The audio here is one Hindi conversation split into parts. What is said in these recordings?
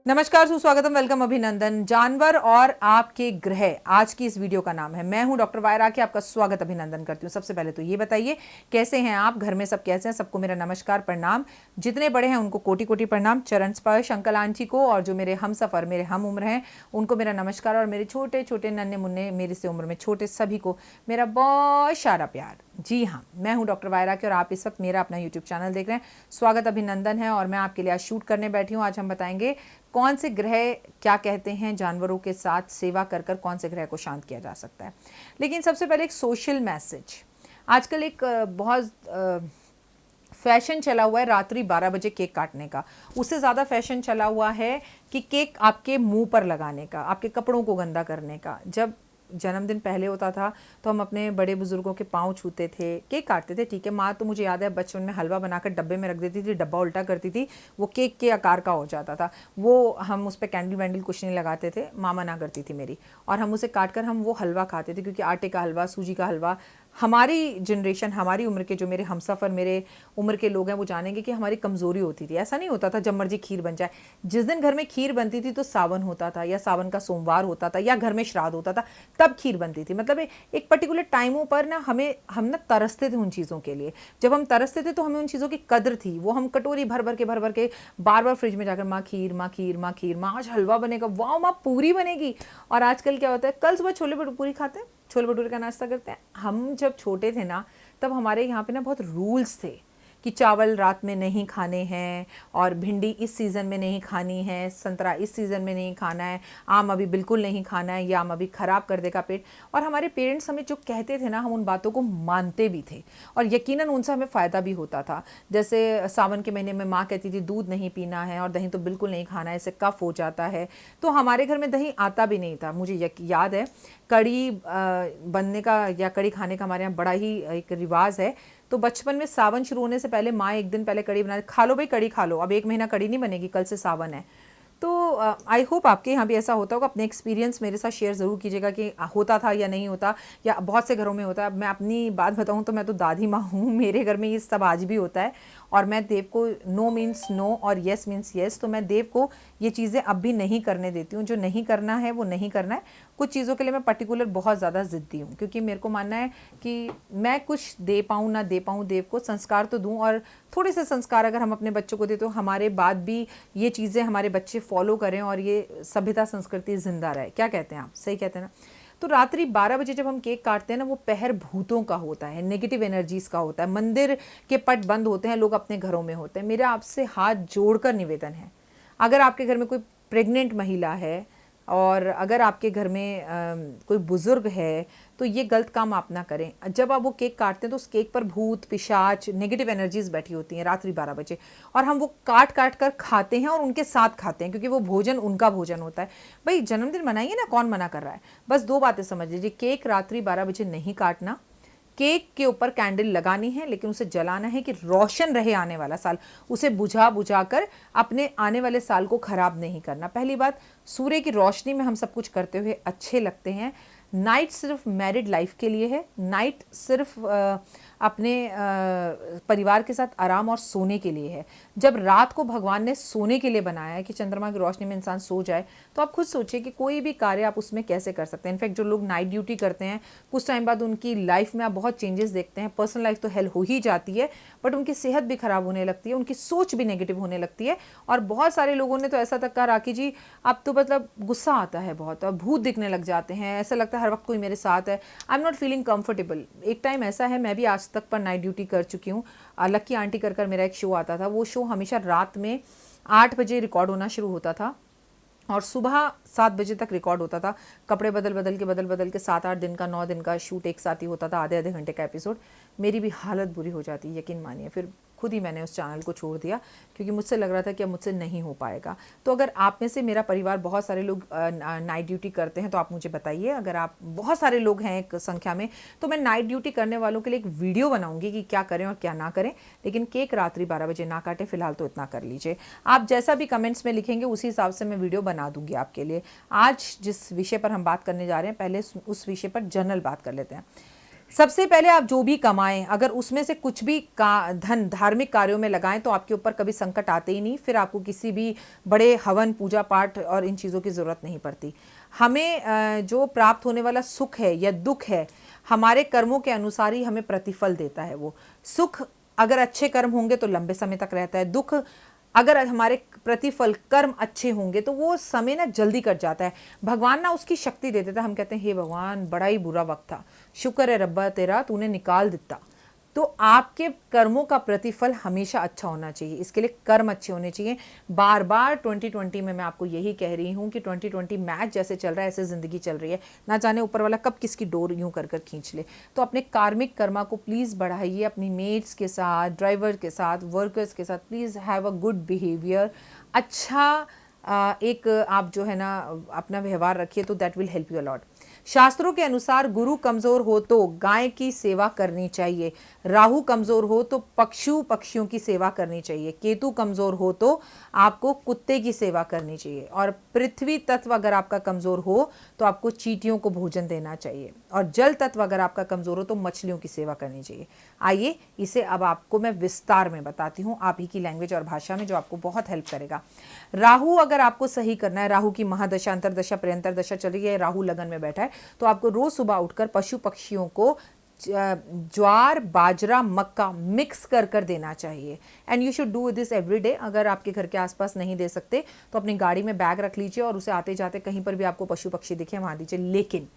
नमस्कार, सुस्वागतम, वेलकम, अभिनंदन। जानवर और आपके ग्रह, आज की इस वीडियो का नाम है। मैं हूं डॉक्टर वायरा के, आपका स्वागत अभिनंदन करती हूं। सबसे पहले तो ये बताइए कैसे हैं आप, घर में सब कैसे हैं? सबको मेरा नमस्कार, प्रणाम। जितने बड़े हैं उनको कोटि कोटि प्रणाम, चरण स्पर्श अंकल आंटी को, और जो मेरे हम सफ़र, मेरे हम उम्र हैं, उनको मेरा नमस्कार, और मेरे छोटे छोटे नन्हे मुन्ने, मेरे से उम्र में छोटे सभी को मेरा बहुत सारा प्यार। जी हाँ, मैं हूं डॉक्टर वायरा के और आप इस वक्त मेरा अपना यूट्यूब चैनल देख रहे हैं। स्वागत अभिनंदन है। और मैं आपके लिए आज शूट करने बैठी हूं। आज हम बताएंगे कौन से ग्रह क्या कहते हैं, जानवरों के साथ सेवा कर कर कौन से ग्रह को शांत किया जा सकता है। लेकिन सबसे पहले एक सोशल मैसेज। आजकल एक बहुत फैशन चला हुआ है रात्रि 12 बजे केक काटने का। उससे ज़्यादा फैशन चला हुआ है कि केक आपके मुंह पर लगाने का, आपके कपड़ों को गंदा करने का। जब जन्मदिन पहले होता था तो हम अपने बड़े बुजुर्गों के पाँव छूते थे, केक काटते थे, ठीक है। माँ तो मुझे याद है बचपन में हलवा बनाकर डब्बे में रख देती थी, डब्बा उल्टा करती थी, वो केक के आकार का हो जाता था। वो हम उस पर कैंडल वैंडल कुछ नहीं लगाते थे, माँ मना करती थी मेरी, और हम उसे काट कर हम वो हलवा खाते थे, क्योंकि आटे का हलवा, सूजी का हलवा, हमारी जनरेशन, हमारी उम्र के जो मेरे हमसफ़र, मेरे उम्र के लोग हैं, वो जानेंगे कि हमारी कमज़ोरी होती थी। ऐसा नहीं होता था जब मर्जी खीर बन जाए। जिस दिन घर में खीर बनती थी तो सावन होता था, या सावन का सोमवार होता था, या घर में श्राद्ध होता था, तब खीर बनती थी। मतलब एक पर्टिकुलर टाइमों पर ना हम ना तरसते थे उन चीज़ों के लिए। जब हम तरसते थे तो हमें उन चीज़ों की कदर थी। वो हम कटोरी भर भर के बार बार फ्रिज में जाकर, माँ खीर, माँ खीर, माँ खीर, माँ आज हलवा बनेगा, वाह माँ पूरी बनेगी। और आजकल क्या होता है, कल सुबह छोले पूरी खाते हैं, छोले भटूरे का नाश्ता करते हैं। हम जब छोटे थे ना, तब हमारे यहाँ पे ना बहुत रूल्स थे कि चावल रात में नहीं खाने हैं, और भिंडी इस सीज़न में नहीं खानी है, संतरा इस सीज़न में नहीं खाना है, आम अभी बिल्कुल नहीं खाना है, ये आम अभी ख़राब कर देगा पेट। और हमारे पेरेंट्स हमें जो कहते थे ना, हम उन बातों को मानते भी थे, और यकीनन उनसे हमें फ़ायदा भी होता था। जैसे सावन के महीने में माँ कहती थी दूध नहीं पीना है और दही तो बिल्कुल नहीं खाना है, इससे कफ हो जाता है। तो हमारे घर में दही आता भी नहीं था। मुझे याद है कड़ी बनने का या कड़ी खाने का हमारे यहाँ बड़ा ही एक रिवाज है। तो बचपन में सावन शुरू होने से पहले माँ एक दिन पहले कड़ी बना, खा लो भाई कड़ी खा लो, अब एक महीना कड़ी नहीं बनेगी, कल से सावन है। तो आई होप आपके यहाँ भी ऐसा होता होगा। अपने एक्सपीरियंस मेरे साथ शेयर ज़रूर कीजिएगा कि होता था या नहीं होता, या बहुत से घरों में होता है। मैं अपनी बात बताऊँ तो मैं तो दादी माँ हूँ, मेरे घर में ये सब आज भी होता है। और मैं देव को नो मीन्स नो और येस मीन्स येस, तो मैं देव को ये चीज़ें अब भी नहीं करने देती हूँ। जो नहीं करना है वो नहीं करना है। कुछ चीज़ों के लिए मैं पर्टिकुलर बहुत ज़्यादा ज़िद्दी हूँ, क्योंकि मेरे को मानना है कि मैं कुछ दे पाऊँ ना दे पाऊँ, देव को संस्कार तो दूँ, और थोड़े से संस्कार अगर हम अपने बच्चों को दें तो हमारे बाद भी ये चीज़ें हमारे बच्चे फॉलो करें और ये सभ्यता संस्कृति जिंदा रहे। क्या कहते हैं आप? सही कहते हैं ना? तो रात्रि 12 बजे जब हम केक काटते हैं ना, वो पहर भूतों का होता है, नेगेटिव एनर्जीज का होता है। मंदिर के पट बंद होते हैं, लोग अपने घरों में होते हैं। मेरा आपसे हाथ जोड़कर निवेदन है, अगर आपके घर में कोई प्रेग्नेंट महिला है और अगर आपके घर में कोई बुज़ुर्ग है, तो ये गलत काम आप ना करें। जब आप वो केक काटते हैं तो उस केक पर भूत, पिशाच, नेगेटिव एनर्जीज बैठी होती हैं रात्रि 12 बजे, और हम वो काट काट कर खाते हैं और उनके साथ खाते हैं, क्योंकि वो भोजन उनका भोजन होता है। भाई जन्मदिन मनाइए ना, कौन मना कर रहा है? बस दो बातें समझ लीजिए, केक रात्रि 12 बजे नहीं काटना, केक के ऊपर कैंडल लगानी है, लेकिन उसे जलाना है कि रोशन रहे आने वाला साल। उसे बुझा बुझा कर अपने आने वाले साल को खराब नहीं करना। पहली बात, सूर्य की रोशनी में हम सब कुछ करते हुए अच्छे लगते हैं। नाइट सिर्फ मैरिड लाइफ के लिए है, नाइट सिर्फ अपने परिवार के साथ आराम और सोने के लिए है। जब रात को भगवान ने सोने के लिए बनाया है कि चंद्रमा की रोशनी में इंसान सो जाए, तो आप खुद सोचिए कि कोई भी कार्य आप उसमें कैसे कर सकते हैं। इनफैक्ट जो लोग नाइट ड्यूटी करते हैं, कुछ टाइम बाद उनकी लाइफ में आप बहुत चेंजेस देखते हैं। पर्सनल लाइफ तो हेल हो ही जाती है, बट उनकी सेहत भी खराब होने लगती है, उनकी सोच भी नेगेटिव होने लगती है। और बहुत सारे लोगों ने तो ऐसा तक कहा, राखी जी अब तो मतलब गुस्सा आता है बहुत, और भूत दिखने लग जाते हैं, ऐसा लगता है हर वक्त कोई मेरे साथ है, I am not feeling comfortable. एक टाइम ऐसा है, मैं भी आज तक पर नाइट ड्यूटी कर चुकी हूँ। लक्की आंटी कर मेरा एक शो आता था, वो शो हमेशा रात में 8 बजे रिकॉर्ड होना शुरू होता था और सुबह 7 बजे तक रिकॉर्ड होता था। कपड़े बदल बदल के 7-8 दिन का, 9 दिन का शूट एक साथ ही होता था, आधे आधे घंटे का एपिसोड। मेरी भी हालत बुरी हो जाती, यकीन मानिए। फिर खुद ही मैंने उस चैनल को छोड़ दिया, क्योंकि मुझसे लग रहा था कि अब मुझसे नहीं हो पाएगा। तो अगर आप में से, मेरा परिवार बहुत सारे लोग नाइट ड्यूटी करते हैं, तो आप मुझे बताइए। अगर आप बहुत सारे लोग हैं एक संख्या में, तो मैं नाइट ड्यूटी करने वालों के लिए एक वीडियो बनाऊंगी कि क्या करें और क्या ना करें। लेकिन केक रात्रि 12 बजे ना काटें, फिलहाल तो इतना कर लीजिए। आप जैसा भी कमेंट्स में लिखेंगे उसी हिसाब से मैं वीडियो बना दूंगी आपके लिए। आज जिस विषय पर हम बात करने जा रहे हैं, पहले उस विषय पर जनरल बात कर लेते हैं। सबसे पहले आप जो भी कमाएं, अगर उसमें से कुछ भी धन धार्मिक कार्यों में लगाएं तो आपके ऊपर कभी संकट आते ही नहीं, फिर आपको किसी भी बड़े हवन पूजा पाठ और इन चीज़ों की ज़रूरत नहीं पड़ती। हमें जो प्राप्त होने वाला सुख है या दुख है, हमारे कर्मों के अनुसार ही हमें प्रतिफल देता है। वो सुख अगर अच्छे कर्म होंगे तो लंबे समय तक रहता है, दुख अगर हमारे प्रतिफल कर्म अच्छे होंगे तो वो समय ना जल्दी कट जाता है। भगवान ना उसकी शक्ति दे देता है। हम कहते हैं हे भगवान, बड़ा ही बुरा वक्त था, शुक्र है रब्बा तेरा, तूने निकाल देता। तो आपके कर्मों का प्रतिफल हमेशा अच्छा होना चाहिए, इसके लिए कर्म अच्छे होने चाहिए। बार बार 2020 में मैं आपको यही कह रही हूँ कि 2020 मैच जैसे चल रहा है ऐसे ज़िंदगी चल रही है, ना जाने ऊपर वाला कब किसकी डोर यूं कर कर खींच ले। तो अपने कार्मिक कर्मा को प्लीज़ बढ़ाइए, अपनी मेट्स के साथ, ड्राइवर के साथ, वर्कर्स के साथ please have a good behaviour. अच्छा एक आप जो है ना अपना व्यवहार रखिए, तो that will help you a lot. शास्त्रों के अनुसार गुरु कमजोर हो तो गाय की सेवा करनी चाहिए, राहु कमजोर हो तो पक्षियों की सेवा करनी चाहिए, केतु कमजोर हो तो आपको कुत्ते की सेवा करनी चाहिए, और पृथ्वी तत्व अगर आपका कमजोर हो तो आपको चींटियों को भोजन देना चाहिए, और जल तत्व अगर आपका कमजोर हो तो मछलियों की सेवा करनी चाहिए। आइए इसे अब आपको मैं विस्तार में बताती हूँ, आप ही की लैंग्वेज और भाषा में, जो आपको बहुत हेल्प करेगा। राहु अगर आपको सही करना है, राहु की महादशा, अंतरदशा, प्रयंतर दशा चल रही है, राहु लगन में बैठा है, तो आपको रोज सुबह उठकर पशु पक्षियों को ज्वार, बाजरा, मक्का मिक्स कर कर देना चाहिए। And you should do this every day. अगर आपके घर के आसपास नहीं दे सकते तो अपनी गाड़ी में बैग रख लीजिए और उसे आते जाते कहीं पर भी आपको पशु पक्षी दिखे वहां दीजिए। लेकिन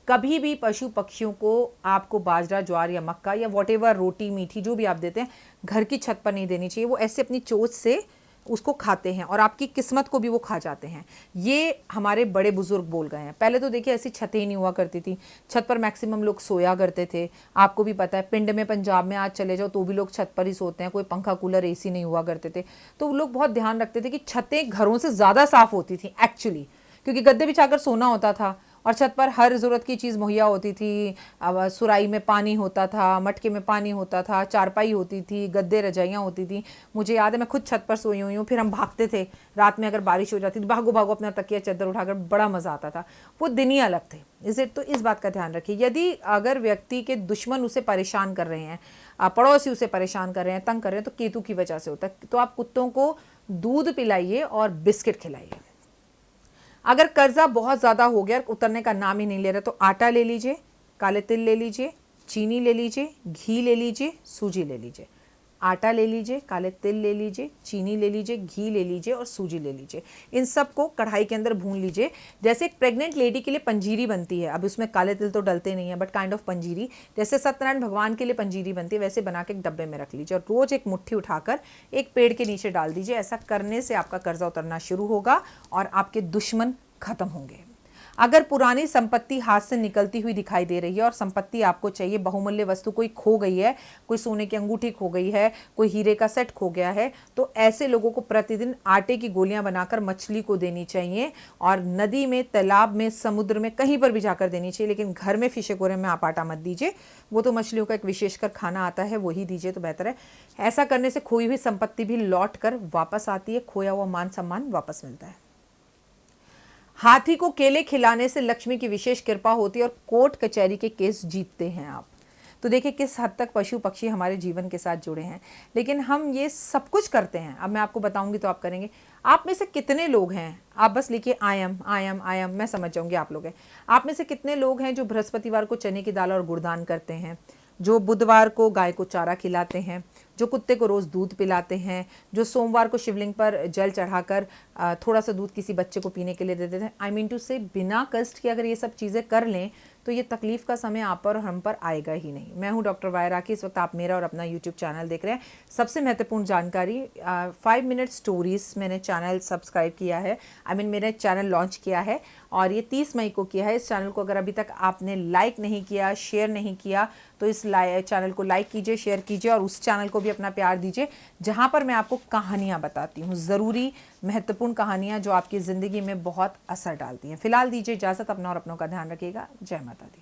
कभी भी पशु पक्षियों को आपको बाजरा, ज्वार या मक्का या वॉटेवर, रोटी मीठी जो भी आप देते हैं, घर की छत पर नहीं देनी चाहिए। वो ऐसे अपनी चोंच से उसको खाते हैं और आपकी किस्मत को भी वो खा जाते हैं। ये हमारे बड़े बुजुर्ग बोल गए हैं। पहले तो देखिए ऐसी छतें ही नहीं हुआ करती थी, छत पर मैक्सिमम लोग सोया करते थे। आपको भी पता है पिंड में, पंजाब में आज चले जाओ तो भी लोग छत पर ही सोते हैं, कोई पंखा कूलर एसी नहीं हुआ करते थे। तो लोग बहुत ध्यान रखते थे कि छतें घरों से ज़्यादा साफ होती थी एक्चुअली, क्योंकि गद्दे बिछाकर सोना होता था और छत पर हर ज़रूरत की चीज़ मुहैया होती थी। अब सुराई में पानी होता था, मटके में पानी होता था, चारपाई होती थी, गद्दे, रजाइयाँ होती थी। मुझे याद है मैं खुद छत पर सोई हुई हूँ, फिर हम भागते थे रात में, अगर बारिश हो जाती तो भागो भागो अपना तकिया चादर उठाकर, बड़ा मज़ा आता था। वो दिन ही अलग थे। तो इस बात का ध्यान रखिए। यदि अगर व्यक्ति के दुश्मन उसे परेशान कर रहे हैं, पड़ोसी उसे परेशान कर रहे हैं, तंग कर रहे हैं, तो केतु की वजह से होता है। तो आप कुत्तों को दूध पिलाइए और बिस्किट खिलाइए। अगर कर्जा बहुत ज़्यादा हो गया, उतरने का नाम ही नहीं ले रहा, तो आटा ले लीजिए, काले तिल ले लीजिए, चीनी ले लीजिए, घी ले लीजिए, सूजी ले लीजिए। आटा ले लीजिए, काले तिल ले लीजिए, चीनी ले लीजिए, घी ले लीजिए और सूजी ले लीजिए। इन सब को कढ़ाई के अंदर भून लीजिए। जैसे एक प्रेग्नेंट लेडी के लिए पंजीरी बनती है, अब उसमें काले तिल तो डलते नहीं है, बट काइंड ऑफ पंजीरी, जैसे सत्यनारायण भगवान के लिए पंजीरी बनती है, वैसे बना के एक डब्बे में रख लीजिए और रोज एक मुट्ठी उठाकर एक पेड़ के नीचे डाल दीजिए। ऐसा करने से आपका कर्जा उतरना शुरू होगा और आपके दुश्मन खत्म होंगे। अगर पुरानी संपत्ति हाथ से निकलती हुई दिखाई दे रही है और संपत्ति आपको चाहिए, बहुमूल्य वस्तु कोई खो गई है, कोई सोने की अंगूठी खो गई है, कोई हीरे का सेट खो गया है, तो ऐसे लोगों को प्रतिदिन आटे की गोलियां बनाकर मछली को देनी चाहिए और नदी में, तालाब में, समुद्र में, कहीं पर भी जाकर देनी चाहिए। लेकिन घर में फिश एक्वेरियम में आप आटा मत दीजिए, वो तो मछलियों का एक विशेषकर खाना आता है, वही दीजिए तो बेहतर है। ऐसा करने से खोई हुई संपत्ति भी लौट कर वापस आती है, खोया हुआ मान सम्मान वापस मिलता है। हाथी को केले खिलाने से लक्ष्मी की विशेष कृपा होती है और कोर्ट कचहरी के केस जीतते हैं आप। तो देखिए किस हद तक पशु पक्षी हमारे जीवन के साथ जुड़े हैं। लेकिन हम ये सब कुछ करते हैं, अब मैं आपको बताऊंगी तो आप करेंगे। आप में से कितने लोग हैं, आप बस लिखिए आई एम, मैं समझ जाऊंगी आप लोग हैं। आप में से कितने लोग हैं जो बृहस्पतिवार को चने की दाल और गुड़दान करते हैं, जो बुधवार को गाय को चारा खिलाते हैं, जो कुत्ते को रोज़ दूध पिलाते हैं, जो सोमवार को शिवलिंग पर जल चढ़ाकर थोड़ा सा दूध किसी बच्चे को पीने के लिए दे देते हैं। आई मीन टू से बिना कष्ट के अगर ये सब चीज़ें कर लें तो ये तकलीफ़ का समय आप पर और हम पर आएगा ही नहीं। मैं हूँ डॉक्टर वायरा की। इस वक्त आप मेरा और अपना यूट्यूब चैनल देख रहे हैं। सबसे महत्वपूर्ण जानकारी, 5 मिनट स्टोरीज़ मैंने चैनल सब्सक्राइब किया है, मेरा चैनल लॉन्च किया है और ये 30 मई को किया है। इस चैनल को अगर अभी तक आपने लाइक नहीं किया, शेयर नहीं किया, तो इस चैनल को लाइक कीजिए, शेयर कीजिए और उस चैनल को भी अपना प्यार दीजिए, जहाँ पर मैं आपको कहानियाँ बताती हूँ, ज़रूरी महत्वपूर्ण कहानियाँ जो आपकी ज़िंदगी में बहुत असर डालती हैं। फिलहाल दीजिए इजाज़त, अपना और अपनों का ध्यान रखिएगा। जय माता दी।